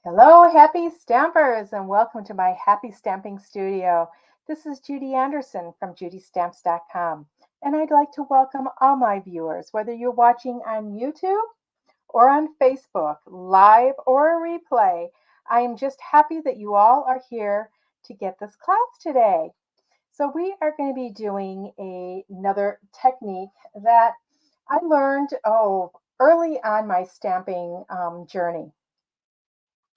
Hello, happy stampers, and welcome to my happy stamping studio. This is Judi Anderson from judistamps.com, and I'd like to welcome all my viewers, whether you're watching on YouTube or on Facebook, live or a replay. I am just happy that you all are here to get this class today. So we are going to be doing another technique that I learned early on my stamping journey.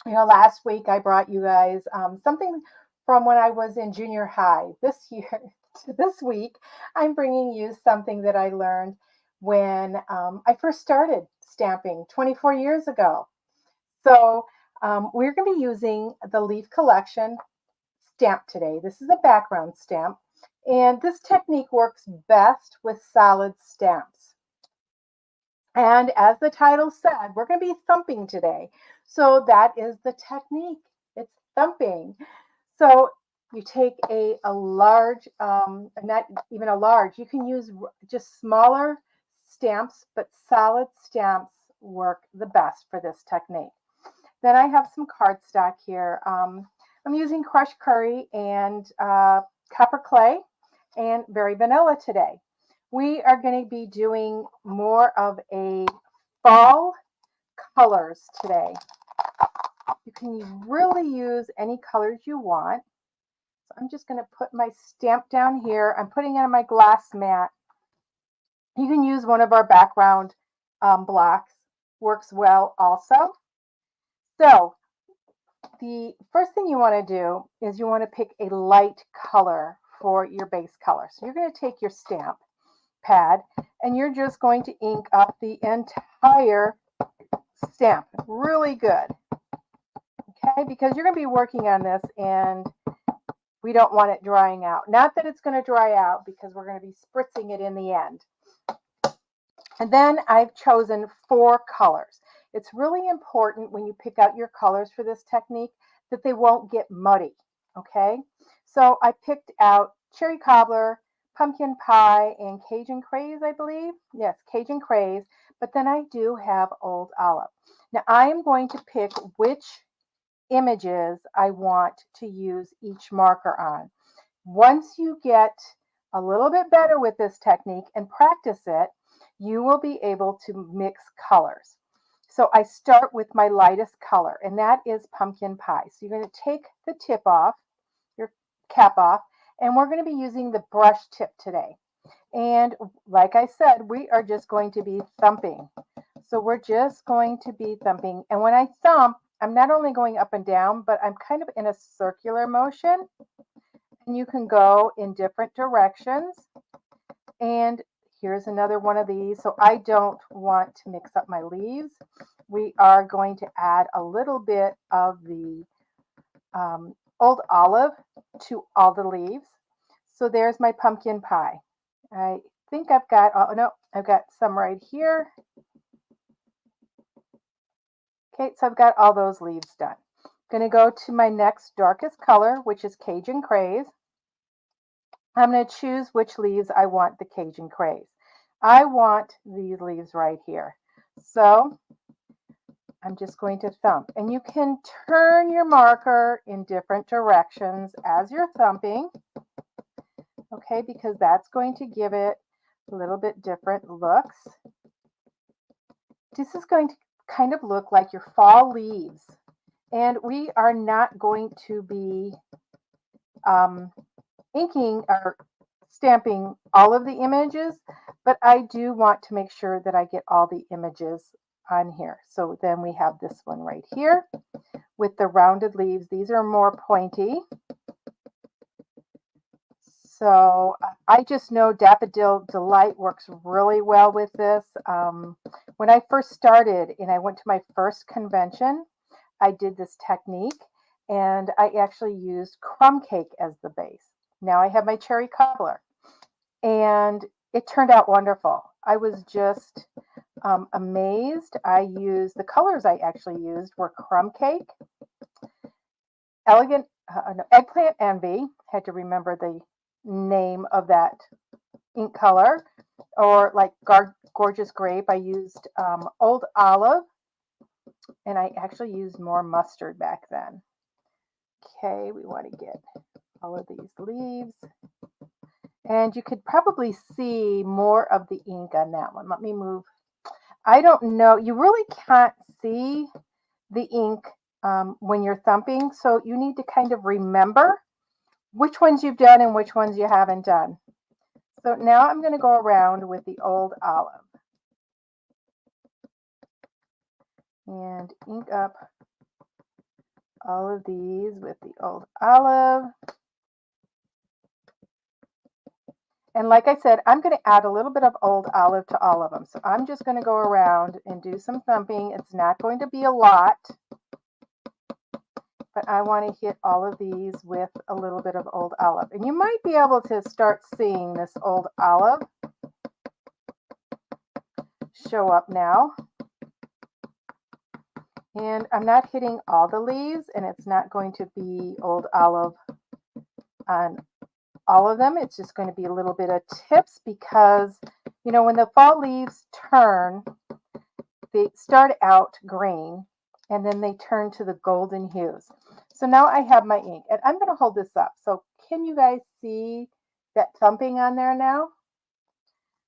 Last week I brought you guys something from when I was in junior high. This week, I'm bringing you something that I learned when I first started stamping 24 years ago. So we're going to be using the Leaf Collection stamp today. This is a background stamp, and this technique works best with solid stamps. And as the title said, we're going to be thumping today. So that is the technique. It's thumping. So you take a large, not even a large, you can use just smaller stamps, but solid stamps work the best for this technique. Then I have some cardstock here. I'm using crushed curry and copper clay and Very Vanilla today. We are going to be doing more of a fall colors today. You can really use any colors you want. So I'm just going to put my stamp down here. I'm putting it on my glass mat. You can use one of our background blocks. Works well also. So the first thing you want to do is you want to pick a light color for your base color. So you're going to take your stamp pad and you're just going to ink up the entire stamp really good. Okay, because you're going to be working on this and we don't want it drying out. Not that it's going to dry out because we're going to be spritzing it in the end. And then I've chosen 4 colors. It's really important when you pick out your colors for this technique that they won't get muddy. Okay, so I picked out cherry cobbler, pumpkin pie, and Cajun craze, I believe. Yes, Cajun craze. But then I do have old olive. Now I am going to pick which images I want to use each marker on. Once you get a little bit better with this technique and practice it, you will be able to mix colors. So I start with my lightest color, and that is pumpkin pie. So you're going to take the tip off, your cap off, and we're going to be using the brush tip today. And like I said, we are just going to be thumping. So we're just going to be thumping. And when I thump, I'm not only going up and down, but I'm kind of in a circular motion. And you can go in different directions. And here's another one of these. So I don't want to mix up my leaves. We are going to add a little bit of the old olive to all the leaves. So there's my pumpkin pie. I think I've got, oh no, I've got some right here. Okay, so I've got all those leaves done. I'm going to go to my next darkest color, which is Cajun craze. I'm going to choose which leaves I want the Cajun craze. I want these leaves right here. So I'm just going to thump. And you can turn your marker in different directions as you're thumping. Okay, because that's going to give it a little bit different looks. This is going to kind of look like your fall leaves. And we are not going to be inking or stamping all of the images, but I do want to make sure that I get all the images on here. So then we have this one right here with the rounded leaves. These are more pointy. So I just know Daffodil Delight works really well with this. When I first started and I went to my first convention, I did this technique and I actually used crumb cake as the base. Now I have my cherry cobbler and it turned out wonderful. I was just amazed. The colors I actually used were crumb cake, eggplant envy, had to remember the name of that ink color, or like gorgeous grape. I used old olive, And I actually used more mustard back then. Okay, we want to get all of these leaves. And you could probably see more of the ink on that one. Let me move. I don't know. You really can't see the ink when you're thumping. So you need to kind of remember which ones you've done and which ones you haven't done. So now I'm going to go around with the old olive and ink up all of these with the old olive. And like I said, I'm going to add a little bit of old olive to all of them. So I'm just going to go around and do some thumping. It's not going to be a lot, but I want to hit all of these with a little bit of old olive. And you might be able to start seeing this old olive show up now. And I'm not hitting all the leaves, and it's not going to be old olive on all of them. It's just going to be a little bit of tips because, you know, when the fall leaves turn, they start out green and then they turn to the golden hues. So now I have my ink and I'm going to hold this up. So can you guys see that thumping on there now?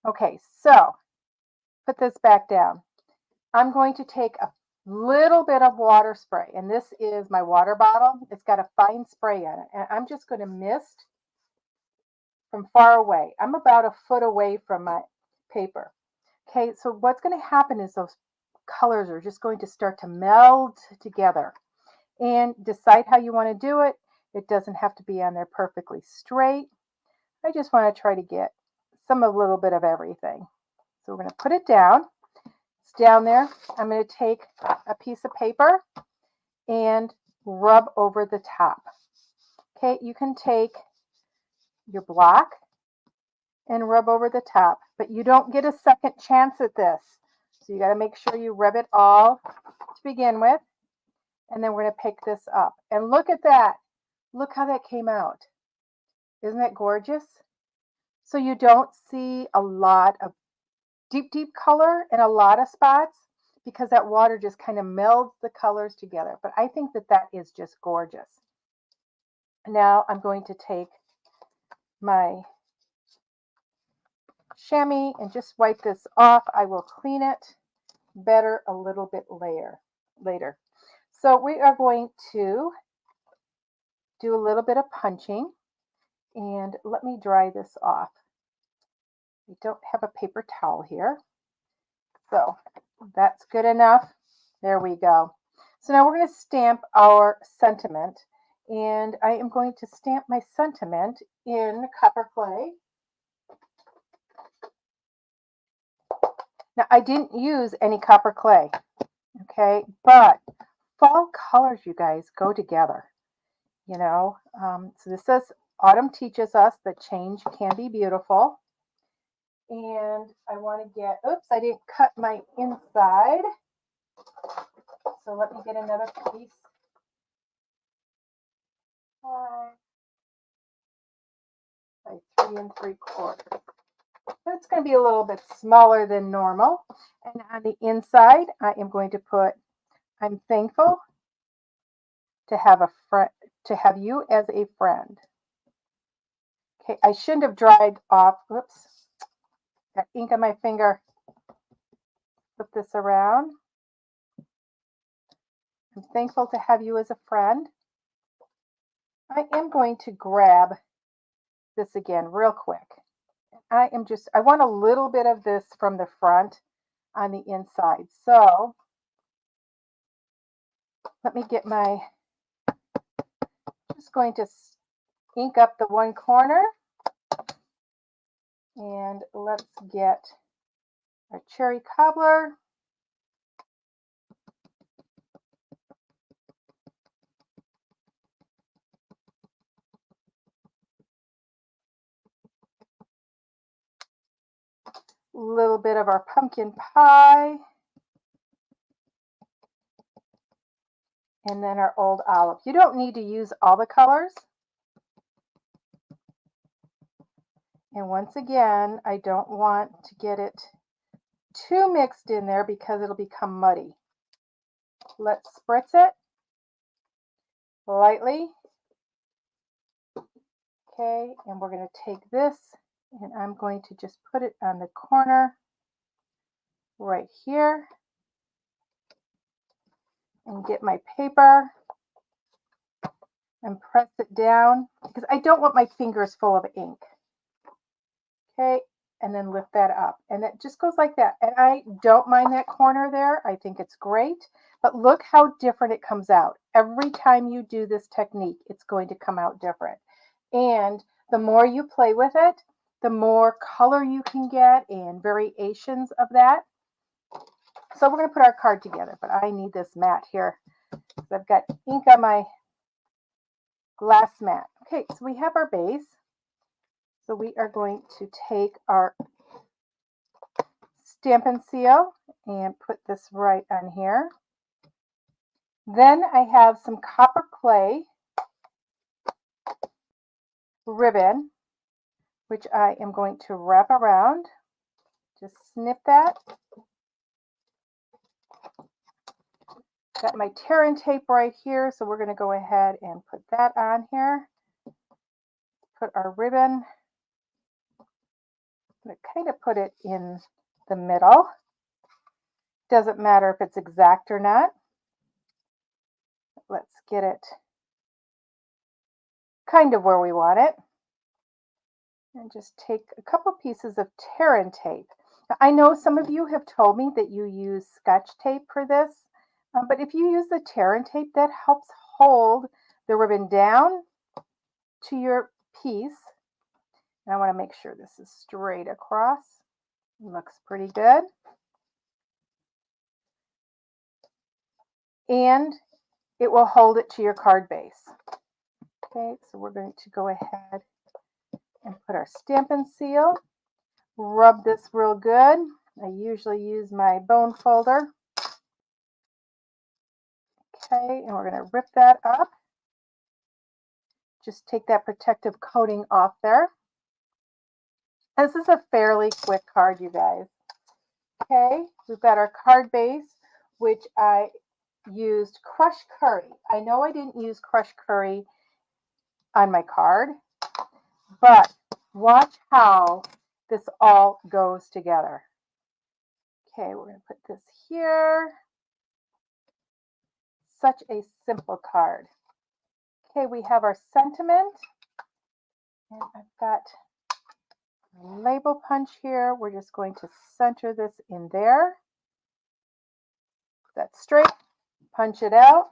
Okay, so put this back down. I'm going to take a little bit of water spray, and this is my water bottle. It's got a fine spray on it, and I'm just going to mist from far away. I'm about a foot away from my paper. Okay, so what's going to happen is those colors are just going to start to meld together. And decide how you want to do it. It doesn't have to be on there perfectly straight. I just want to try to get a little bit of everything. So we're going to put it down. It's down there. I'm going to take a piece of paper and rub over the top. Okay, you can take your block and rub over the top, but you don't get a second chance at this. So you got to make sure you rub it all to begin with. And then we're going to pick this up. And look at that. Look how that came out. Isn't that gorgeous? So you don't see a lot of deep, deep color and a lot of spots because that water just kind of melds the colors together. But I think that that is just gorgeous. Now I'm going to take my chamois and just wipe this off. I will clean it better a little bit later. So we are going to do a little bit of punching, and let me dry this off. We don't have a paper towel here, so that's good enough. There we go. So now we're going to stamp our sentiment, and I am going to stamp my sentiment in copper clay. Now I didn't use any copper clay, okay, but fall colors, you guys, go together, you know. So this says autumn teaches us that change can be beautiful. And I want to get, oops, I didn't cut my inside. So let me get another piece. By 3 3/4. It's going to be a little bit smaller than normal. And on the inside, I am going to put, I'm thankful to have a friend, to have you as a friend. Okay, I shouldn't have dried off, whoops, got ink on my finger. Flip this around. I'm thankful to have you as a friend. I am going to grab this again real quick. I want a little bit of this from the front on the inside. So let me get just going to ink up the one corner. And let's get our cherry cobbler. A little bit of our pumpkin pie. And then our old olive. You don't need to use all the colors. And once again, I don't want to get it too mixed in there because it'll become muddy. Let's spritz it lightly. Okay, and we're going to take this and I'm going to just put it on the corner right here and get my paper and press it down because I don't want my fingers full of ink. Okay, and then lift that up. And it just goes like that. And I don't mind that corner there. I think it's great. But look how different it comes out. Every time you do this technique, it's going to come out different. And the more you play with it, the more color you can get and variations of that. So we're going to put our card together, but I need this mat here because I've got ink on my glass mat. Okay, so we have our base. So we are going to take our Stampin' Seal and put this right on here. Then I have some copper clay ribbon, which I am going to wrap around. Just snip that. Got my tear and tape right here, so we're going to go ahead and put that on here. Put our ribbon. I'm going to kind of put it in the middle. Doesn't matter if it's exact or not. Let's get it kind of where we want it. And just take a couple pieces of tear and tape. Now, I know some of you have told me that you use Scotch tape for this, but if you use the tear and tape, that helps hold the ribbon down to your piece. And I want to make sure this is straight across. It looks pretty good. And it will hold it to your card base. Okay, so we're going to go ahead and put our Stampin' Seal. Rub this real good. I usually use my bone folder. Okay, and we're going to rip that up. Just take that protective coating off there. This is a fairly quick card, you guys. Okay, we've got our card base, which I used crushed curry. I know I didn't use crushed curry on my card, but watch how this all goes together. Okay, we're going to put this here. Such a simple card. Okay, we have our sentiment. And I've got a label punch here. We're just going to center this in there. That's straight. Punch it out.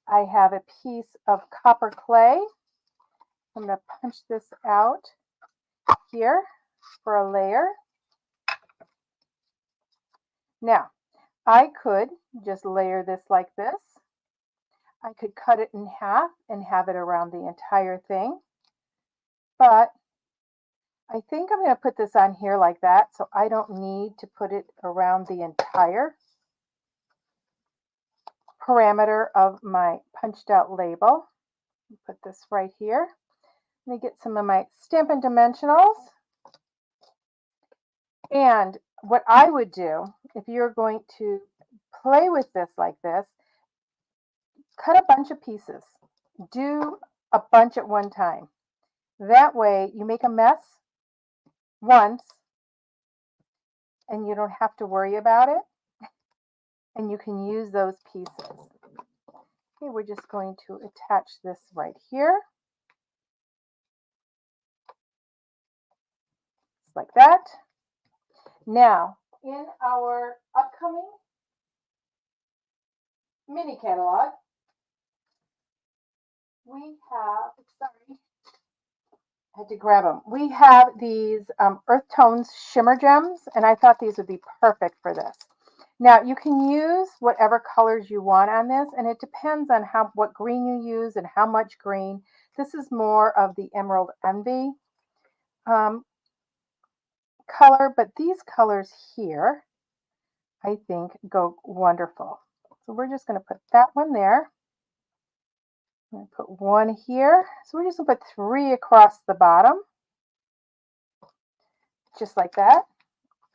I have a piece of copper clay. I'm going to punch this out here for a layer. Now, I could just layer this like this. I could cut it in half and have it around the entire thing. But I think I'm going to put this on here like that, so I don't need to put it around the entire parameter of my punched out label. Put this right here. Let me get some of my Stampin' Dimensionals. And what I would do, if you're going to play with this like this, cut a bunch of pieces. Do a bunch at one time. That way you make a mess once and you don't have to worry about it. And you can use those pieces. Okay, we're just going to attach this right here. Just like that. Now, in our upcoming mini catalog, we have, sorry, I had to grab them. We have these Earth Tones Shimmer Gems, and I thought these would be perfect for this. Now, you can use whatever colors you want on this, and it depends on what green you use and how much green. This is more of the Emerald Envy color, but these colors here, I think, go wonderful. So we're just going to put that one there. I'm going to put one here. So we're just going to put 3 across the bottom, just like that.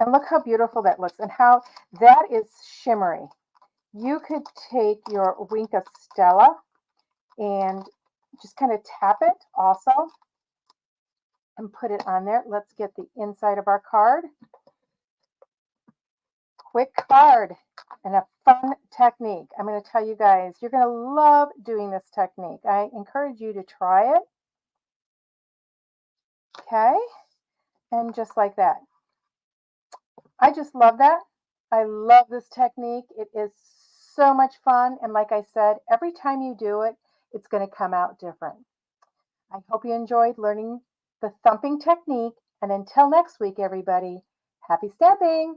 And look how beautiful that looks and how that is shimmery. You could take your Wink of Stella and just kind of tap it also and put it on there. Let's get the inside of our card. Quick card and a fun technique. I'm going to tell you guys, you're going to love doing this technique. I encourage you to try it. Okay, and just like that. I just love that. I love this technique. It is so much fun. And like I said, every time you do it, it's going to come out different. I hope you enjoyed learning the thumping technique. And until next week, everybody, happy stamping!